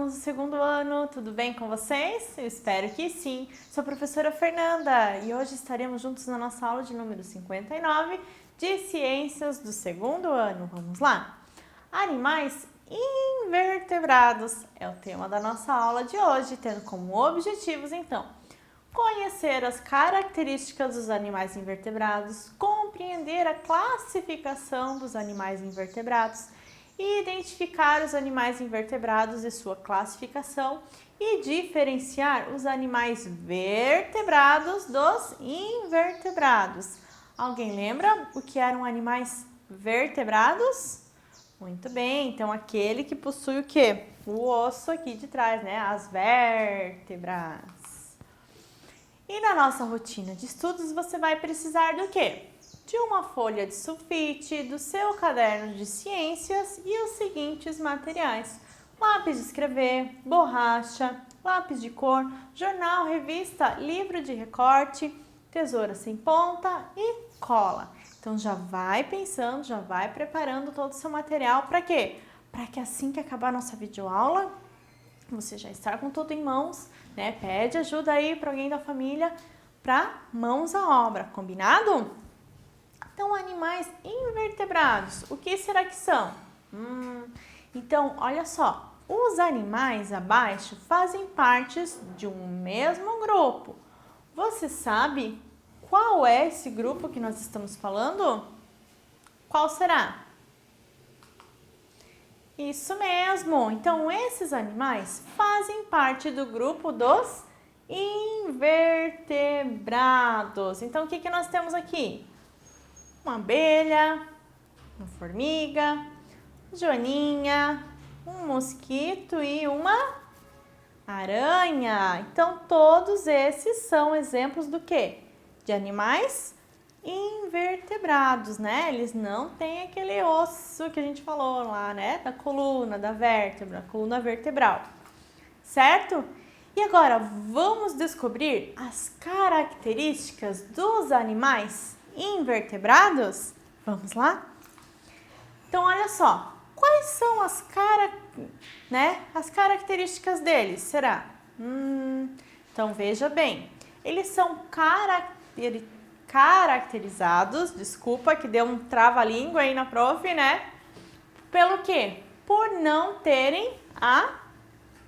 alunos do segundo ano, tudo bem com vocês? Eu espero que sim. Sou a professora Fernanda e hoje estaremos juntos na nossa aula de número 59 de Ciências do segundo ano. Vamos lá? Animais invertebrados é o tema da nossa aula de hoje, tendo como objetivos, então, conhecer as características dos animais invertebrados, compreender a classificação dos animais invertebrados, identificar os animais invertebrados e sua classificação e diferenciar os animais vertebrados dos invertebrados. Alguém lembra o que eram animais vertebrados? Muito bem, então aquele que possui o quê? O osso aqui de trás, né? As vértebras. E na nossa rotina de estudos você vai precisar do quê? De uma folha de sulfite, do seu caderno de ciências e os seguintes materiais: lápis de escrever, borracha, lápis de cor, jornal, revista, livro de recorte, tesoura sem ponta e cola. Então já vai pensando, já vai preparando todo o seu material para quê? Para que assim que acabar a nossa videoaula, você já está com tudo em mãos, né? Pede ajuda aí para alguém da família para mãos à obra, combinado? Então, animais invertebrados, o que será que são? Então, olha só, os animais abaixo fazem parte de um mesmo grupo. Você sabe qual é esse grupo que nós estamos falando? Qual será? Isso mesmo! Então, esses animais fazem parte do grupo dos invertebrados. Então, o que nós temos aqui? Uma abelha, uma formiga, joaninha, um mosquito e uma aranha. Então, todos esses são exemplos do quê? De animais invertebrados, né? Eles não têm aquele osso que a gente falou lá, né? Da coluna, da vértebra, coluna vertebral, certo? E agora, vamos descobrir as características dos animais invertebrados? Vamos lá? Então, olha só, quais são as características deles? Então, veja bem, eles são caracterizados, desculpa que deu um trava-língua aí na prof, né? Pelo quê? Por não terem a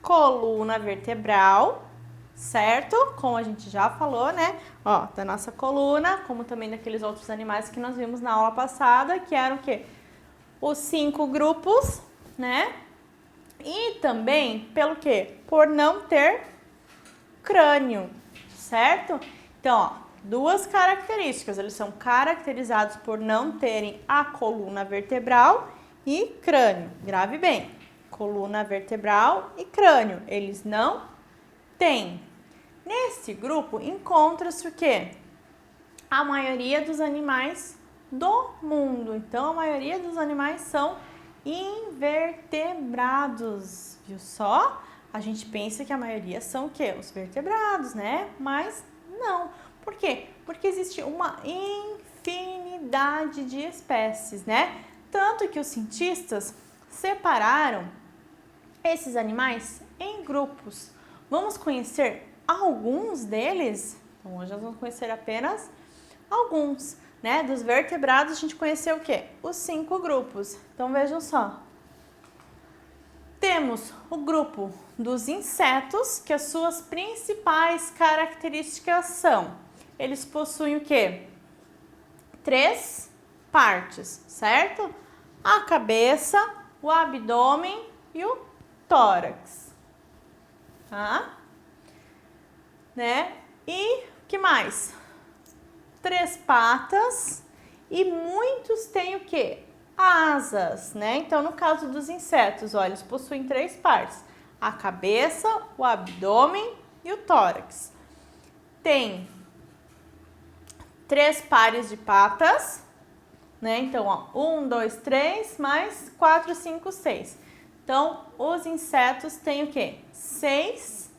coluna vertebral, certo? Como a gente já falou, né? Ó, da nossa coluna, como também daqueles outros animais que nós vimos na aula passada, que eram o quê? Os 5 grupos, né? E também pelo quê? Por não ter crânio, certo? Então, ó, duas características. Eles são caracterizados por não terem a coluna vertebral e crânio. Grave bem. Coluna vertebral e crânio. Eles não têm. Nesse grupo encontra-se o quê? A maioria dos animais do mundo. Então, a maioria dos animais são invertebrados. Viu só? A gente pensa que a maioria são o quê? Os vertebrados, né? Mas não. Por quê? Porque existe uma infinidade de espécies, né? Tanto que os cientistas separaram esses animais em grupos. Vamos conhecer alguns deles? Então, hoje nós vamos conhecer apenas alguns, né? Dos vertebrados, a gente conheceu o quê? Os 5 grupos. Então, vejam só. Temos o grupo dos insetos, que as suas principais características são: eles possuem o quê? 3 partes, certo? A cabeça, o abdômen e o tórax, tá? Né? E o que mais? 3 patas e muitos têm o quê? Asas, né? Então, no caso dos insetos, olha, eles possuem 3 partes: a cabeça, o abdômen e o tórax. Tem 3 pares de patas, né? Então, ó, 1, 2, 3, mais 4, 5, 6. Então, os insetos têm o quê? 6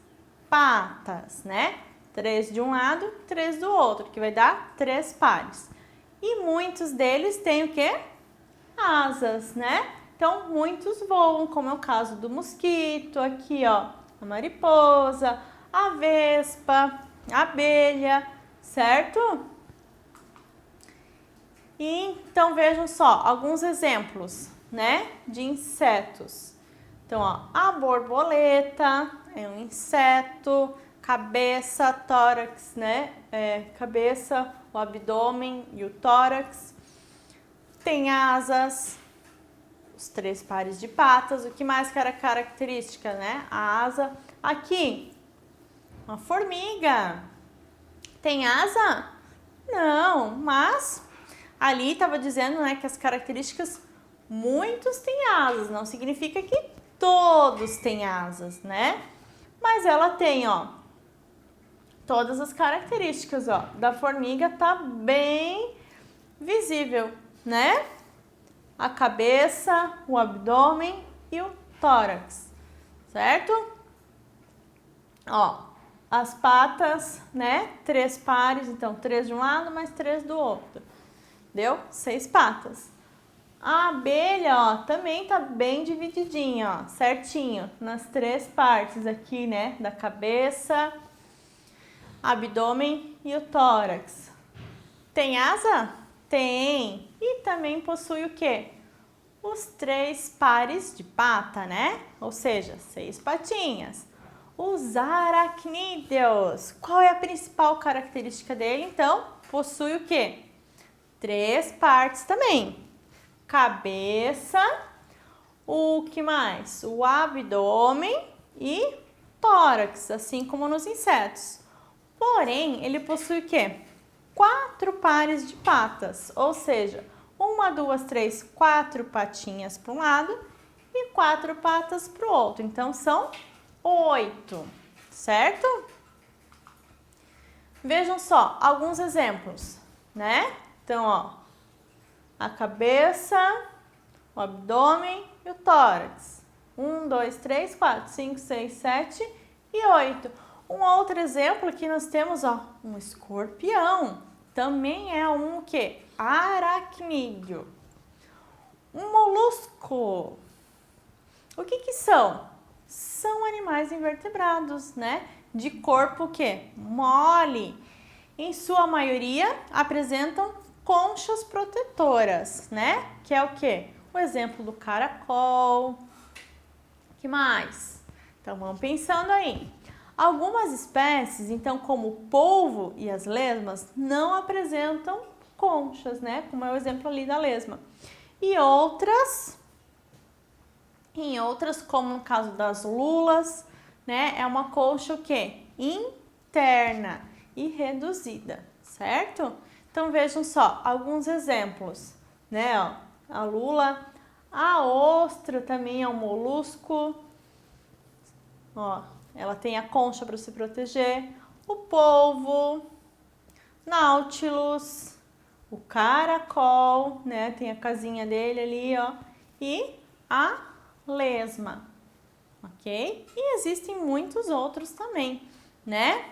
patas, né? 3 de um lado, 3 do outro, que vai dar 3 pares. E muitos deles têm o quê? Asas, né? Então, muitos voam, como é o caso do mosquito, aqui, ó, a mariposa, a vespa, a abelha, certo? E, então, vejam só, alguns exemplos, né, de insetos. Então, ó, a borboleta é um inseto, cabeça, tórax, né, cabeça, o abdômen e o tórax. Tem asas, os 3 pares de patas. O que mais que era característica, né? A asa. Aqui, uma formiga. Tem asa? Não, mas ali estava dizendo, né, que as características, muitos têm asas. Não significa que todos têm asas, né? Mas ela tem, ó, todas as características, ó. Da formiga tá bem visível, né? A cabeça, o abdômen e o tórax, certo? Ó, as patas, né? 3 pares, então 3 de um lado mais 3 do outro. Deu? 6 patas. A abelha, ó, também tá bem divididinha, ó, certinho, nas 3 partes aqui, né? Da cabeça, abdômen e o tórax. Tem asa? Tem. E também possui o quê? Os 3 pares de pata, né? Ou seja, 6 patinhas. Os aracnídeos. Qual é a principal característica dele? Então, possui o quê? 3 partes também. Cabeça, o que mais? O abdômen e tórax, assim como nos insetos. Porém, ele possui o quê? 4 pares de patas, ou seja, 1, 2, 3, 4 patinhas para um lado e 4 patas para o outro. Então, são 8, certo? Vejam só alguns exemplos, né? Então, ó, a cabeça, o abdômen e o tórax. 1, 2, 3, 4, 5, 6, 7 e 8. Um outro exemplo aqui nós temos, ó, um escorpião. Também é um o quê? Aracnídeo. Um molusco. O que que são? São animais invertebrados, né? De corpo o quê? Mole. Em sua maioria apresentam conchas protetoras, né? Que é o quê? O exemplo do caracol. Que mais? Então vamos pensando aí. Algumas espécies, então, como o polvo e as lesmas, não apresentam conchas, né? Como é o exemplo ali da lesma. E outras, como no caso das lulas, né? É uma concha o quê? Interna e reduzida, certo? Então vejam só alguns exemplos, né? Ó, a lula, a ostra também é um molusco, ó. Ela tem a concha para se proteger, o polvo, Nautilus, o caracol, né? Tem a casinha dele ali, ó, e a lesma, ok? E existem muitos outros também, né?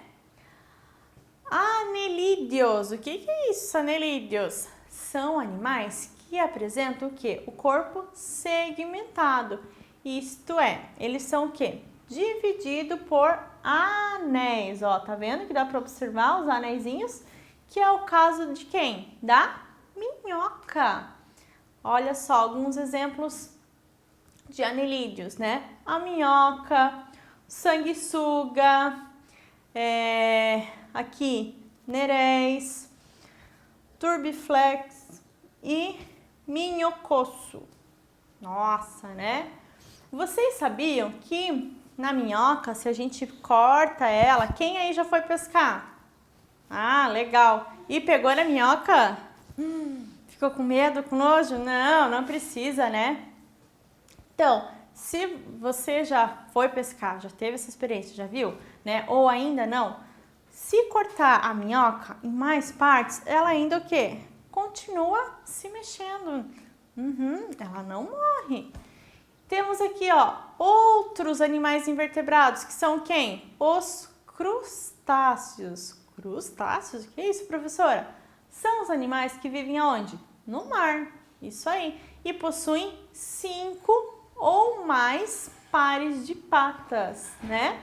Anelídeos, o que é isso, anelídeos? São animais que apresentam o quê? O corpo segmentado, isto é, eles são o quê? Dividido por anéis, ó, tá vendo que dá para observar os anéisinhos? Que é o caso de quem? Da minhoca. Olha só alguns exemplos de anelídeos, né? A minhoca, sanguessuga, aqui nereis, turbiflex e minhocosso. Nossa, né? Vocês sabiam que na minhoca, se a gente corta ela, quem aí já foi pescar? Ah, legal. E pegou na minhoca? Ficou com medo, com nojo? Não, não precisa, né? Então, se você já foi pescar, já teve essa experiência, já viu, né? Ou ainda não, se cortar a minhoca em mais partes, ela ainda o quê? Continua se mexendo. Ela não morre. Temos aqui, ó, outros animais invertebrados, que são quem? Os crustáceos. Crustáceos? O que é isso, professora? São os animais que vivem aonde? No mar, Isso aí. E possuem 5 ou mais pares de patas, né?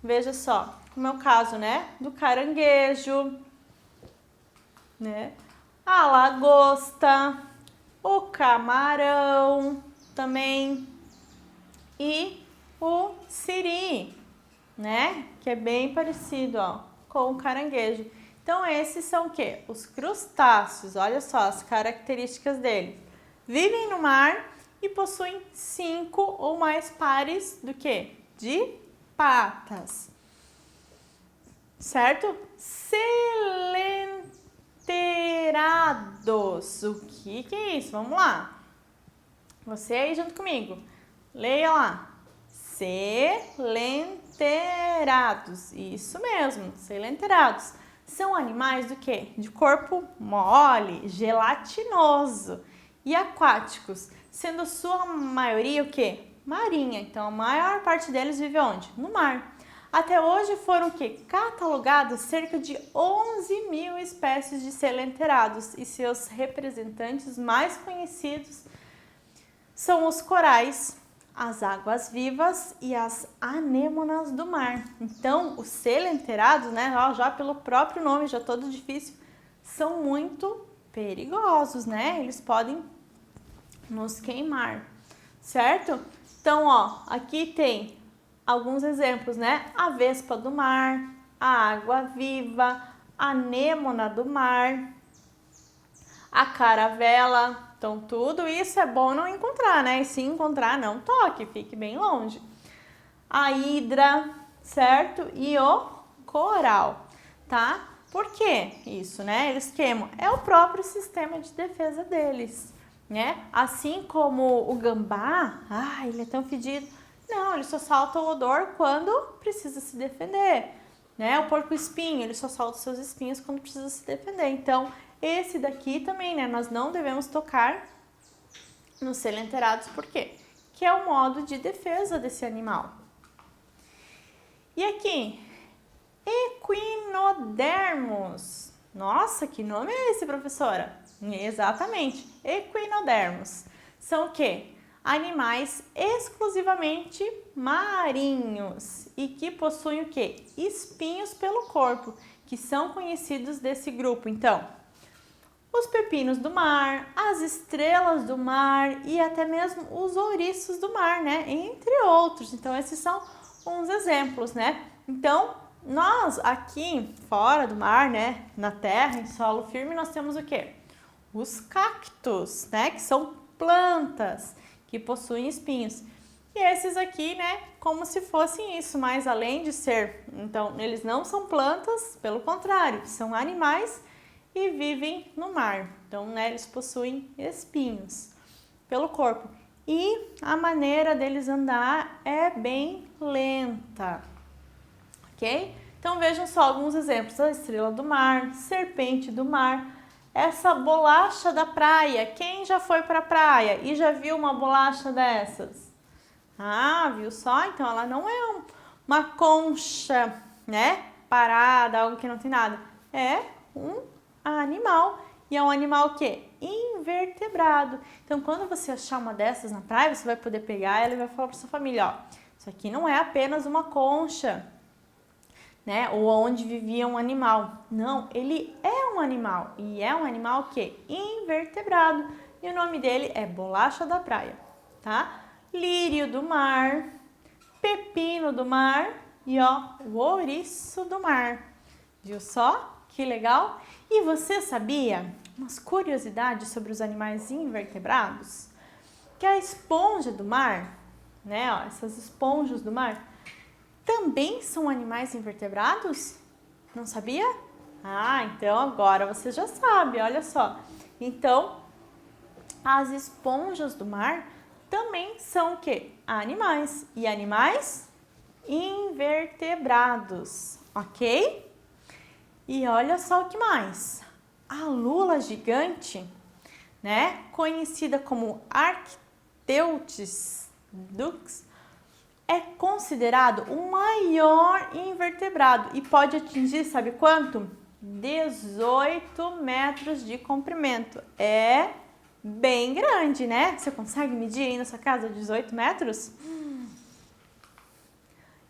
Veja só, como é o caso, né? Do caranguejo, né? A lagosta, o camarão também e o siri, né? Que é bem parecido, ó, com o caranguejo. Então, esses são o quê? Os crustáceos. Olha só as características deles. Vivem no mar e possuem 5 ou mais pares do quê? De patas. Certo? Selenterados. O que é isso? Vamos lá. Você aí junto comigo. Leia lá. Selenterados. Isso mesmo, selenterados. São animais do quê? De corpo mole, gelatinoso e aquáticos, sendo sua maioria o quê? Marinha. Então, a maior parte deles vive onde? No mar. Até hoje foram o quê? Catalogados cerca de 11.000 espécies de selenterados e seus representantes mais conhecidos são os corais, as águas-vivas e as anêmonas do mar. Então, os selenterados, né, já pelo próprio nome, já todo difícil, são muito perigosos, né? Eles podem nos queimar, certo? Então, ó, aqui tem alguns exemplos, né? A vespa do mar, a água-viva, a anêmona do mar, a caravela. Então, tudo isso é bom não encontrar, né? E se encontrar, não toque, fique bem longe. A hidra, certo? E o coral, tá? Por que isso, né? Eles queimam. É o próprio sistema de defesa deles, né? Assim como o gambá, ele é tão fedido. Não, ele só solta o odor quando precisa se defender, né? O porco-espinho, ele só solta seus espinhos quando precisa se defender. Então, esse daqui também, né? Nós não devemos tocar nos selenterados, por quê? Que é o modo de defesa desse animal. E aqui, equinodermos. Nossa, que nome é esse, professora? Exatamente, equinodermos. São o quê? Animais exclusivamente marinhos e que possuem o quê? Espinhos pelo corpo, que são conhecidos desse grupo. Então, os pepinos do mar, as estrelas do mar e até mesmo os ouriços do mar, né? Entre outros. Então, esses são uns exemplos, né? Então, nós aqui fora do mar, né? Na terra, em solo firme, nós temos o quê? Os cactos, né? Que são plantas que possuem espinhos. E esses aqui, né? Como se fossem isso, mas além de ser... Então, eles não são plantas, pelo contrário, são animais e vivem no mar. Então, né, eles possuem espinhos pelo corpo. E a maneira deles andar é bem lenta, ok? Então, vejam só alguns exemplos. A estrela do mar, serpente do mar, essa bolacha da praia. Quem já foi para a praia e já viu uma bolacha dessas? Ah, viu só? Então, ela não é uma concha, né, parada, algo que não tem nada. É um animal. E é um animal o quê? Invertebrado. Então, quando você achar uma dessas na praia, você vai poder pegar ela e vai falar para sua família, ó, isso aqui não é apenas uma concha, né? Ou onde vivia um animal. Não, ele é um animal. E é um animal o quê? Invertebrado. E o nome dele é bolacha da praia, tá? Lírio do mar, pepino do mar e, ó, o ouriço do mar. Viu só? Que legal! E você sabia umas curiosidades sobre os animais invertebrados? Que a esponja do mar, né, ó, essas esponjas do mar, também são animais invertebrados? Não sabia? Ah, então agora você já sabe, olha só. Então, as esponjas do mar também são o quê? Animais. E animais invertebrados, ok? E olha só o que mais. A lula gigante, né, conhecida como Arcteuthis dux, é considerado o maior invertebrado e pode atingir, sabe quanto? 18 metros de comprimento. É bem grande, né? Você consegue medir aí na sua casa 18 metros?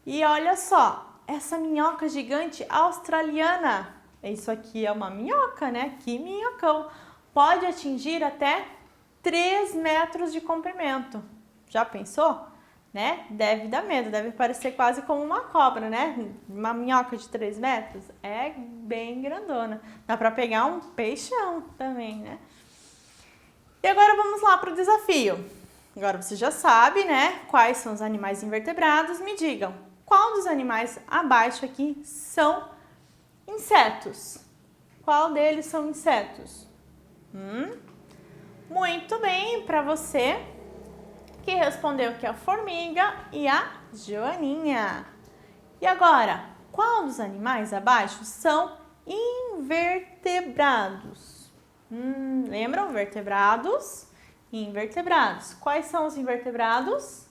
E olha só, essa minhoca gigante australiana, isso aqui é uma minhoca, né? Que minhocão! Pode atingir até 3 metros de comprimento. Já pensou? Né? Deve dar medo, deve parecer quase como uma cobra, né? Uma minhoca de 3 metros é bem grandona. Dá para pegar um peixão também, né? E agora vamos lá para o desafio. Agora você já sabe, né? Quais são os animais invertebrados. Me digam, qual dos animais abaixo aqui são insetos? Qual deles são insetos? Muito bem, para você que respondeu que é a formiga e a Joaninha. E agora, qual dos animais abaixo são invertebrados? Lembram? Vertebrados e invertebrados. Quais são os invertebrados?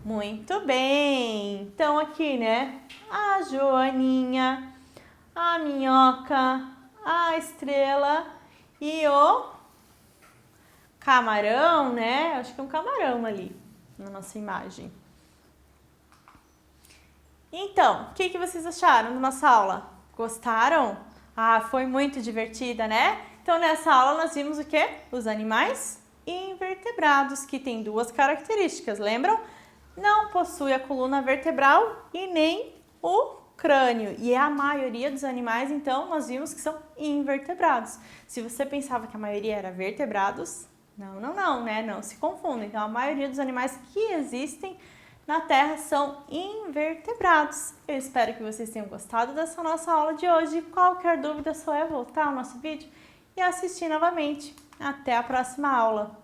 Muito bem! Então aqui, né? A Joaninha, a minhoca, a estrela e o camarão, né? Acho que é um camarão ali na nossa imagem. Então, o que vocês acharam da nossa aula? Gostaram? Ah, foi muito divertida, né? Então, nessa aula nós vimos o quê? Os animais invertebrados, que têm duas características, lembram? Não possui a coluna vertebral e nem o crânio. E a maioria dos animais, então, nós vimos que são invertebrados. Se você pensava que a maioria era vertebrados, não, né? Não se confunda. Então, a maioria dos animais que existem na Terra são invertebrados. Eu espero que vocês tenham gostado dessa nossa aula de hoje. Qualquer dúvida, só é voltar ao nosso vídeo e assistir novamente. Até a próxima aula!